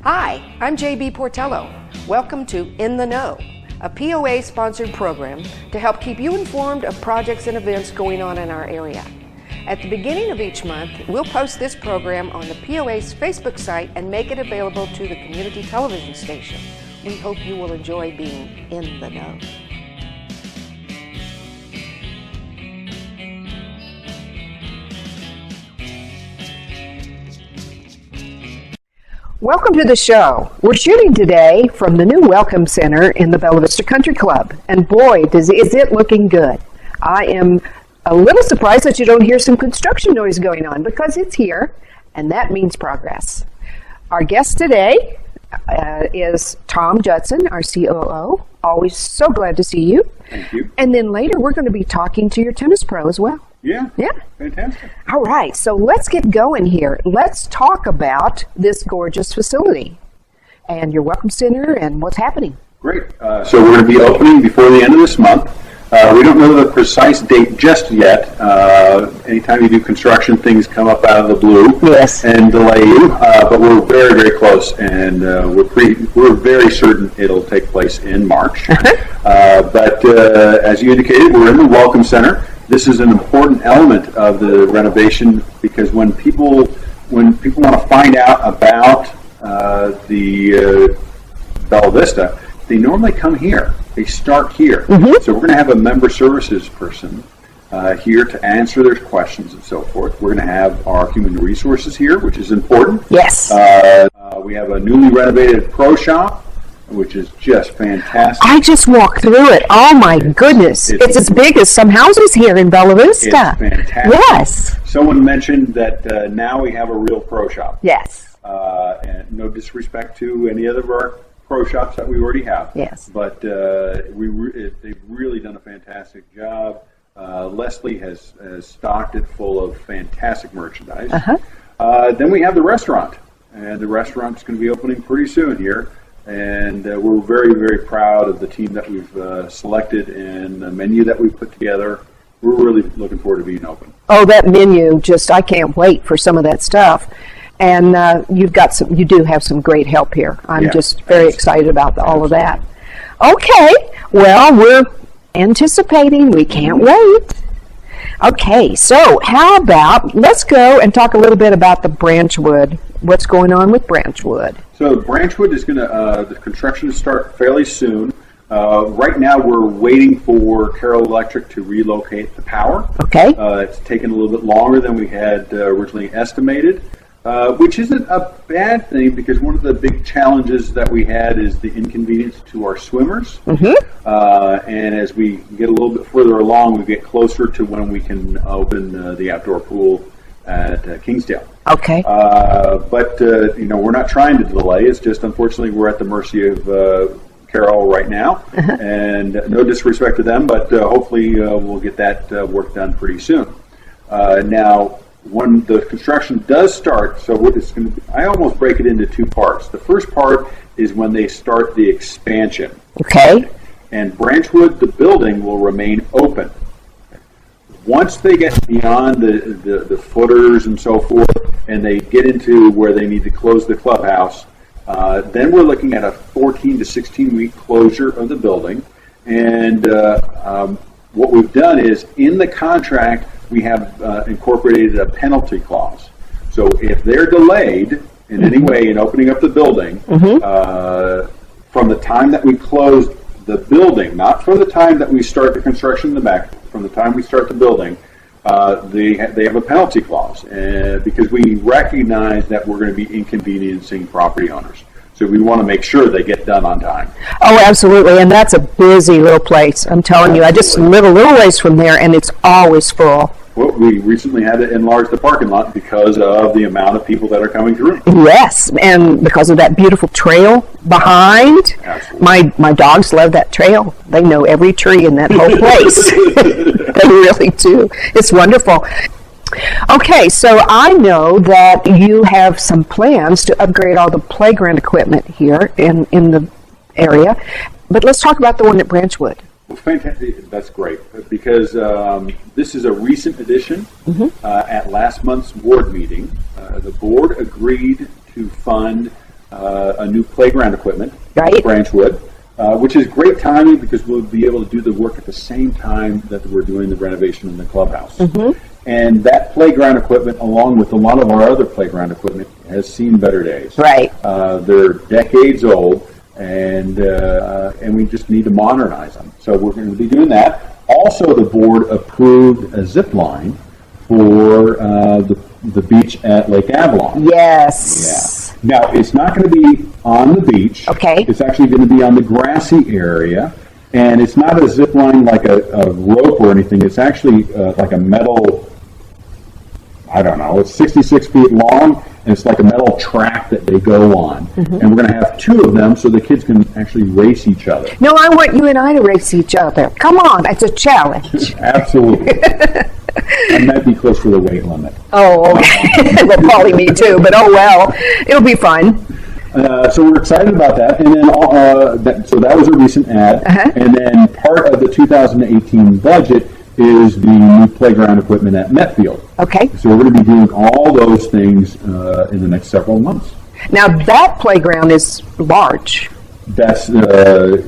Hi, I'm JB Portillo. Welcome to In the Know, a POA-sponsored program to help keep you informed of projects and events going on in our area. At the beginning of each month, we'll post this program on the POA's Facebook site and make it available to the community television station. We hope you will enjoy being in the know. Welcome to the show. We're shooting today from the new Welcome Center in the Bella Vista Country Club. And boy, is it looking good. I am a little surprised that you don't hear some construction noise going on because it's here, and that means progress. Our guest today is Tom Judson, our COO. Always so glad to see you. Thank you. And then later we're going to be talking to your tennis pro as well. Yeah. Yeah. Fantastic. All right, so let's get going here. Let's talk about this gorgeous facility and your Welcome Center and what's happening. Great. So we're going to be opening before the end of this month. We don't know the precise date just yet. Anytime you do construction, things come up out of the blue and delay you. But we're very, very close, and we're very certain it'll take place in March. But as you indicated, we're in the Welcome Center. This is an important element of the renovation because when people want to find out about the Bella Vista, they normally come here. They start here. So we're going to have a member services person here to answer their questions and so forth. We're going to have our human resources here, which is important. Yes. We have a newly renovated pro shop, which is just fantastic. I just walked through it. Oh my goodness. It's as big as some houses here in Bella Vista. It's fantastic. Yes. Someone mentioned that now we have a real pro shop. Yes. And no disrespect to any other of our pro shops that we already have. Yes. But they've really done a fantastic job. Leslie has stocked it full of fantastic merchandise. Then we have the restaurant. And the restaurant's going to be opening pretty soon here. And we're very, very proud of the team that we've selected and the menu that we've put together. We're really looking forward to being open. Oh, that menu, I can't wait for some of that stuff. And you do have some great help here. I'm just very excited about all of that. Okay, well, we're anticipating. We can't wait. Okay, so how about, let's go and talk a little bit about the Branchwood. What's going on with Branchwood? So Branchwood is going to, the construction to start fairly soon. Right now we're waiting for Carroll Electric to relocate the power. Okay. It's taken a little bit longer than we had originally estimated, which isn't a bad thing because one of the big challenges that we had is the inconvenience to our swimmers. And as we get a little bit further along, we get closer to when we can open the outdoor pool at Kingsdale. Okay. But we're not trying to delay. It's just, unfortunately, we're at the mercy of Carroll right now. And no disrespect to them, but hopefully we'll get that work done pretty soon. Now, when the construction does start, so it's going to, I almost break it into two parts. The first part is when they start the expansion. Okay. And Branchwood, the building, will remain open. Once they get beyond the footers and so forth, and they get into where they need to close the clubhouse, then we're looking at a 14 to 16 week closure of the building. And what we've done is, in the contract, we have incorporated a penalty clause. So if they're delayed in any way in opening up the building, from the time that we close the building, not from the time that we start the construction in the back, from the time we start the building, they have a penalty clause because we recognize that we're going to be inconveniencing property owners. So we want to make sure they get done on time. Oh, absolutely, and that's a busy little place. I'm telling you, I just live a little ways from there, and it's always full. Well, we recently had to enlarge the parking lot because of the amount of people that are coming through. Yes, and because of that beautiful trail behind. Absolutely. My dogs love that trail. They know every tree in that whole place. They really do. It's wonderful. Okay, so I know that you have some plans to upgrade all the playground equipment here in the area, but let's talk about the one at Branchwood. Well, fantastic. That's great because this is a recent addition. At last month's board meeting, the board agreed to fund a new playground equipment, Right. Branchwood, which is great timing because we'll be able to do the work at the same time that we're doing the renovation in the clubhouse. And that playground equipment, along with a lot of our other playground equipment, has seen better days. Right. They're decades old, and we just need to modernize them. So we're going to be doing that. Also, the board approved a zip line for the beach at Lake Avalon. Yes. Yeah. Now, it's not going to be on the beach. Okay. It's actually going to be on the grassy area. And it's not a zip line like a rope or anything. It's actually like a metal, I don't know, it's 66 feet long, and it's like a metal track that they go on. And we're going to have 2 of them so the kids can actually race each other. No, I want you and I to race each other. Come on, it's a challenge. Absolutely. I might be close to the weight limit. Oh, okay. Well, probably me too, but oh well. It'll be fun. So we're excited about that, and then so that was a recent ad, and then part of the 2018 budget is the new playground equipment at Metfield. Okay. So we're going to be doing all those things in the next several months. Now, that playground is large That's at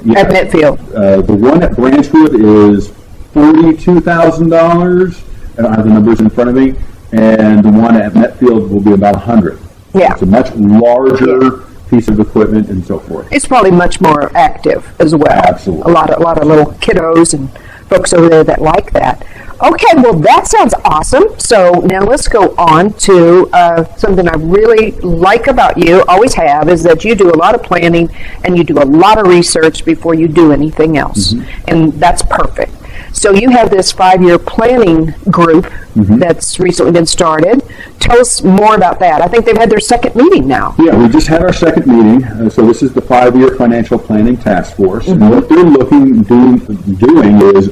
Metfield. The one at Branchwood is $42,000. I don't have the numbers in front of me, and the one at Metfield will be about $100,000. Yeah. It's a much larger piece of equipment and so forth. It's probably much more active as well. Absolutely. A lot of little kiddos and folks over there that like that. Okay, well, that sounds awesome. So now let's go on to something I really like about you, always have, is that you do a lot of planning and you do a lot of research before you do anything else. And that's perfect. So you have this 5-year planning group that's recently been started. Tell us more about that. I think they've had their second meeting now. Yeah, we just had our second meeting. So this is the 5-year financial planning task force. And what they're doing is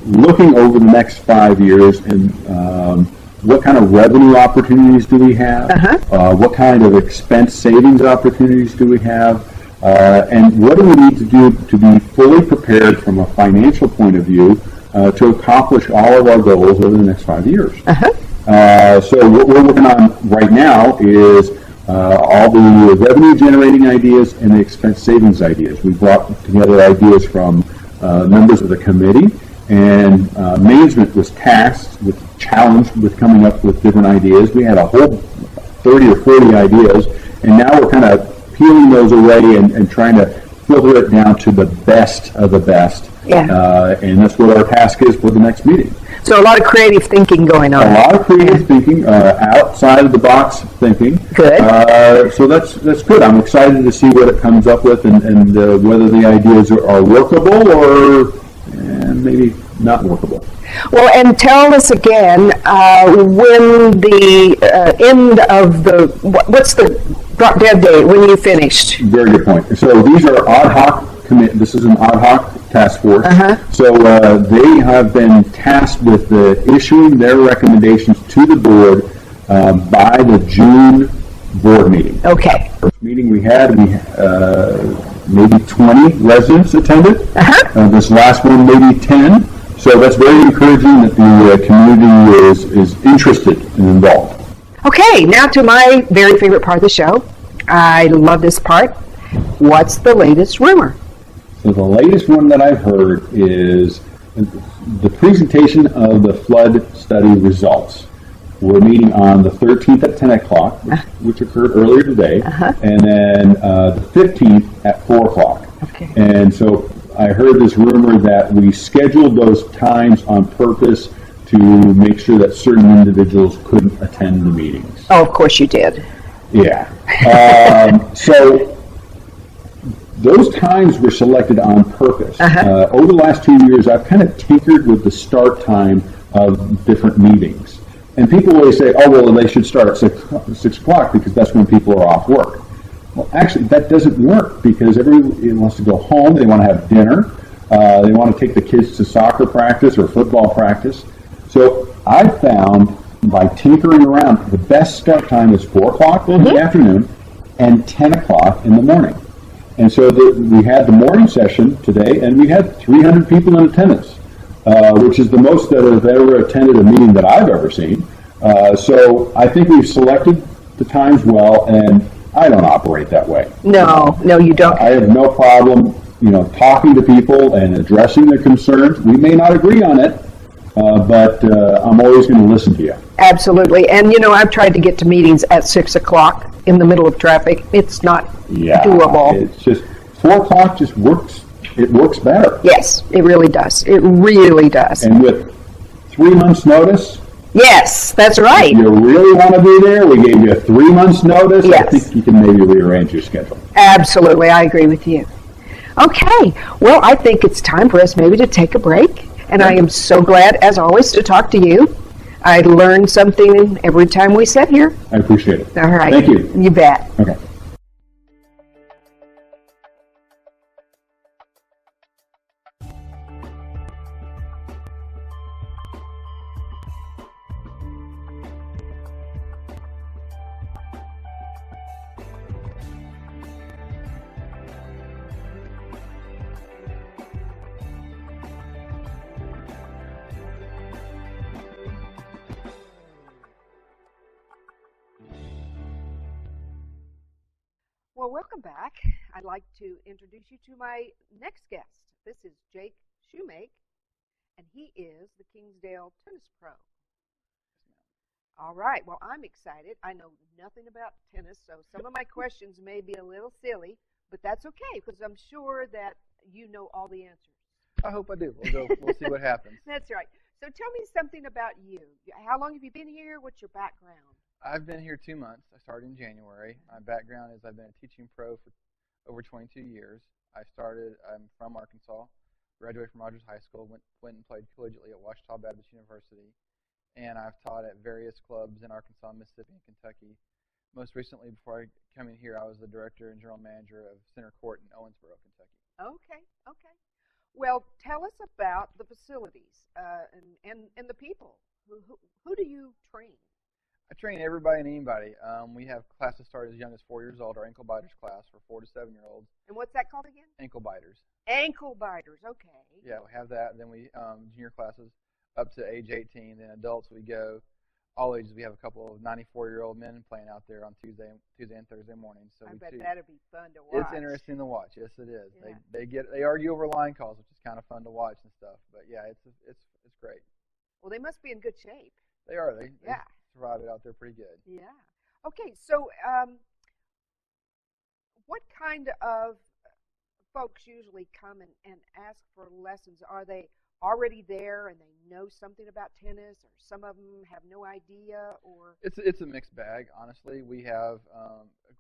looking over the next 5 years and what kind of revenue opportunities do we have? What kind of expense savings opportunities do we have? And what do we need to do to be fully prepared from a financial point of view to accomplish all of our goals over the next 5 years? So what we're working on right now is all the revenue-generating ideas and the expense savings ideas. We brought together ideas from members of the committee, and management was challenged with coming up with different ideas. We had a whole 30 or 40 ideas, and now we're kind of peeling those away and trying to filter it down to the best of the best. And that's what our task is for the next meeting. So a lot of creative thinking going on. A lot of creative thinking, outside of the box thinking. Good. So that's good. I'm excited to see what it comes up with and whether the ideas are workable or maybe not workable. Well, and tell us again when the end of what's the drop dead date when you finished? Very good point. So these are ad hoc this is an ad hoc task force. So they have been tasked with issuing their recommendations to the board by the June board meeting. Okay. First meeting we had maybe 20 residents attended. This last one, maybe 10. So that's very encouraging that the community is interested and involved. Okay, now to my very favorite part of the show. I love this part. What's the latest rumor? So the latest one that I've heard is the presentation of the flood study results. We're meeting on the 13th at 10 o'clock, which occurred earlier today, and then the 15th at 4 o'clock. Okay. And so I heard this rumor that we scheduled those times on purpose to make sure that certain individuals couldn't attend the meetings. Oh, of course you did. Yeah. So those times were selected on purpose. Over the last 2 years, I've kind of tinkered with the start time of different meetings. And people always say, oh, well, they should start at 6 o'clock because that's when people are off work. Well, actually, that doesn't work because everybody wants to go home. They want to have dinner. They want to take the kids to soccer practice or football practice. So I found by tinkering around, the best start time is 4 o'clock in the afternoon and 10 o'clock in the morning. And so we had the morning session today, and we had 300 people in attendance, which is the most that have ever attended a meeting that I've ever seen. So I think we've selected the times well, and I don't operate that way. No, you don't. I have no problem, talking to people and addressing their concerns. We may not agree on it, but I'm always going to listen to you. Absolutely. And, I've tried to get to meetings at 6 o'clock in the middle of traffic. It's not doable. It's just 4 o'clock just works. It works better. Yes, it really does. It really does. And with 3 months' notice. Yes, that's right. If you really want to be there, we gave you 3 months' notice. Yes. I think you can maybe rearrange your schedule. Absolutely, I agree with you. Okay, well, I think it's time for us maybe to take a break. And I am so glad, as always, to talk to you. I learn something every time we sit here. I appreciate it. All right. Thank you. You bet. Okay. Well, welcome back. I'd like to introduce you to my next guest. This is Jake Shoemake, and he is the Kingsdale Tennis Pro. All right. Well, I'm excited. I know nothing about tennis, so some of my questions may be a little silly, but that's okay because I'm sure that you know all the answers. I hope I do. We'll see what happens. That's right. So tell me something about you. How long have you been here? What's your background? I've been here 2 months. I started in January. My background is I've been a teaching pro for over 22 years. I'm from Arkansas, graduated from Rogers High School, went and played collegiately at Ouachita Baptist University, and I've taught at various clubs in Arkansas, Mississippi, and Kentucky. Most recently, before I come in here, I was the director and general manager of Center Court in Owensboro, Kentucky. Okay. Well, tell us about the facilities and the people. Who do you train? I train everybody and anybody. We have classes start as young as 4 years old, our ankle biters class for 4 to 7-year-olds. And what's that called again? Ankle biters. Ankle biters, okay. Yeah, we have that. Then we junior classes up to age 18. Then adults, we go all ages. We have a couple of 94-year-old men playing out there on Tuesday and Thursday mornings. So I bet that'd be fun to watch. It's interesting to watch. Yes, it is. Yeah. They argue over line calls, which is kind of fun to watch and stuff. But yeah, it's great. Well, they must be in good shape. They are. They survive it out there pretty good. Yeah. Okay, so what kind of folks usually come and ask for lessons? Are they already there and they know something about tennis, or some of them have no idea? Or it's a mixed bag, honestly. We have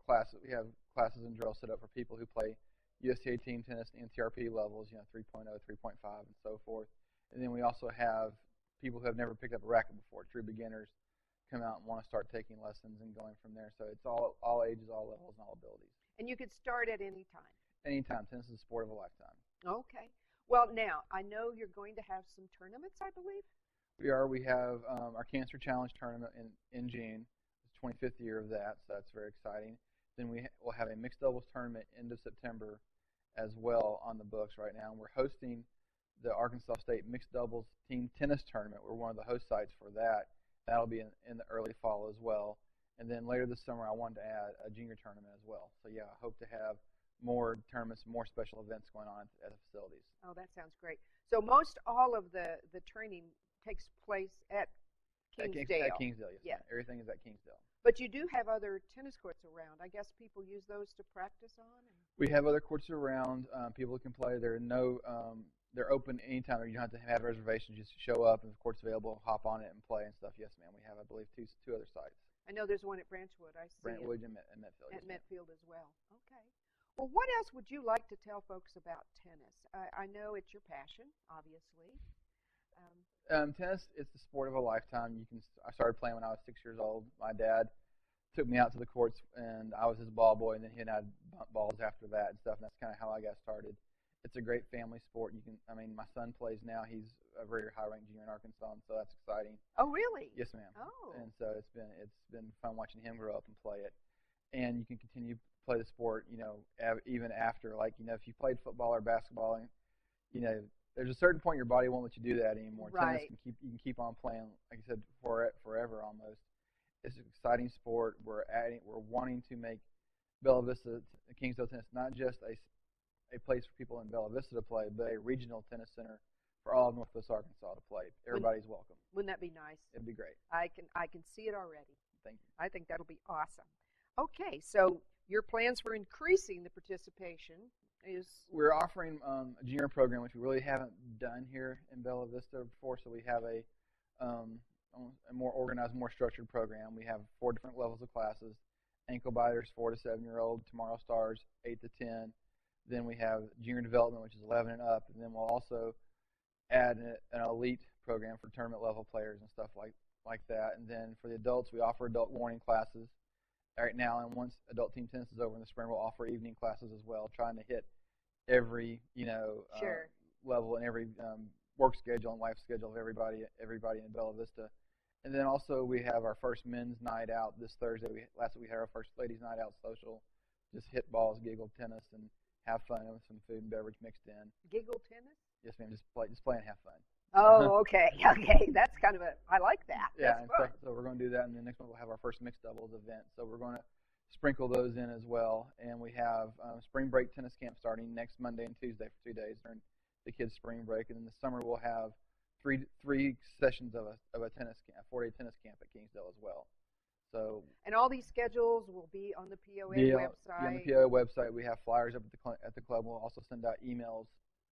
classes and drills set up for people who play USTA team tennis and NTRP levels, 3.0, 3.5, and so forth. And then we also have people who have never picked up a racket before, true beginners, come out and want to start taking lessons and going from there. So it's all ages, all levels, and all abilities. And you could start at any time? Anytime. Tennis is a sport of a lifetime. Okay. Well, now, I know you're going to have some tournaments, I believe? We are. We have our Cancer Challenge tournament in June. It's the 25th year of that, so that's very exciting. Then we'll have a mixed doubles tournament end of September as well on the books right now. And we're hosting the Arkansas State Mixed Doubles Team Tennis Tournament. We're one of the host sites for that. That'll be in the early fall as well. And then later this summer, I wanted to add a junior tournament as well. So, yeah, I hope to have more tournaments, more special events going on at the facilities. Oh, that sounds great. So most all of the training takes place at Kingsdale. At Kingsdale, yes. Yeah. Everything is at Kingsdale. But you do have other tennis courts around. I guess people use those to practice on? We have other courts around. People can play. They're open anytime. You don't have to have reservations. Just show up, and if the court's available, hop on it and play and stuff. Yes, ma'am. We have, I believe, two other sites. I know there's one at Branchwood. I see Branchwood and Metfield. At Metfield as well. Okay. Well, what else would you like to tell folks about tennis? I know it's your passion, obviously. Tennis is the sport of a lifetime. I started playing when I was 6 years old. My dad took me out to the courts, and I was his ball boy, and then he and I bumped balls after that and stuff. And that's kind of how I got started. It's a great family sport. My son plays now. He's a very high-ranked junior in Arkansas, and so that's exciting. Oh, really? Yes, ma'am. Oh. And so it's been fun watching him grow up and play it. And you can continue to play the sport, even after, if you played football or basketball, and there's a certain point your body won't let you do that anymore. Right. You can keep on playing, like I said, forever almost. It's an exciting sport. We're wanting to make Bella Vista, Kingsdale Tennis, not just a place for people in Bella Vista to play, but a regional tennis center for all of Northwest Arkansas to play. Everybody's welcome. Wouldn't that be nice? It'd be great. I can see it already. Thank you. I think that'll be awesome. Okay, so your plans for increasing the participation is? We're offering a junior program, which we really haven't done here in Bella Vista before. So we have a more organized, more structured program. We have 4 different levels of classes: ankle biters, 4 to 7-year-old; tomorrow stars, 8 to 10. Then we have junior development, which is 11 and up, and then we'll also add an elite program for tournament level players and stuff like that. And then for the adults, we offer adult warning classes right now. And once adult team tennis is over in the spring, we'll offer evening classes as well, trying to hit every Sure. level and every work schedule and life schedule of everybody in Bella Vista. And then also we have our first men's night out this Thursday. Last week we had our first ladies' night out social. Just hit balls, giggle tennis, and have fun with some food and beverage mixed in. Giggle tennis? Yes, ma'am. Just play and have fun. Oh, okay. Okay. That's kind of I like that. Yeah, That's and fun. so we're going to do that, and then next month we'll have our first mixed doubles event. So we're going to sprinkle those in as well. And we have spring break tennis camp starting next Monday and Tuesday for 2 days during the kids' spring break. And in the summer we'll have three sessions of a tennis camp, a 4-day tennis camp at Kingsdale as well. So, and all these schedules will be on the POA website. On the POA website, we have flyers up at the club. We'll also send out emails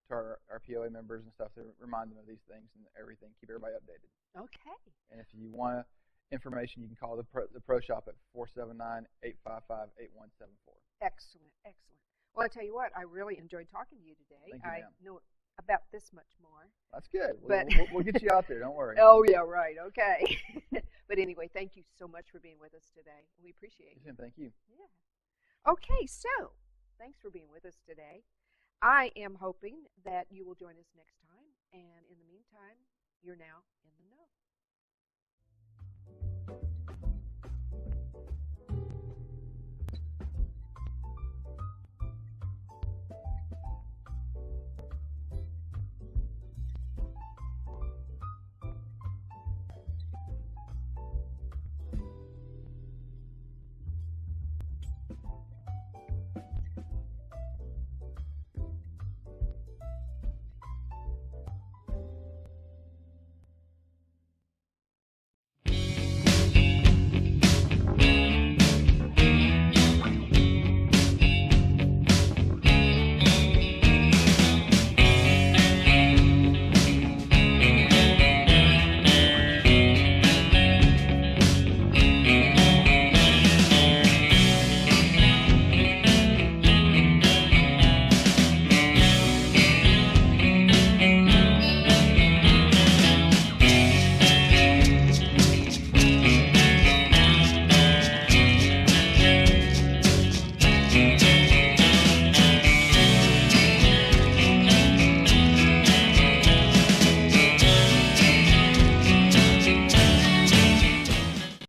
to our POA members and stuff to remind them of these things and everything. Keep everybody updated. Okay. And if you want information, you can call the pro shop at 479-855-8174. Excellent, excellent. Well, I tell you what, I really enjoyed talking to you today. Thank you, I ma'am. know about this much more. That's good. But We'll get you out there. Don't worry. Oh, yeah, right. Okay. But anyway, thank you so much for being with us today. We appreciate it. Thank you. Yeah. Okay, so thanks for being with us today. I am hoping that you will join us next time. And in the meantime, you're now in the know.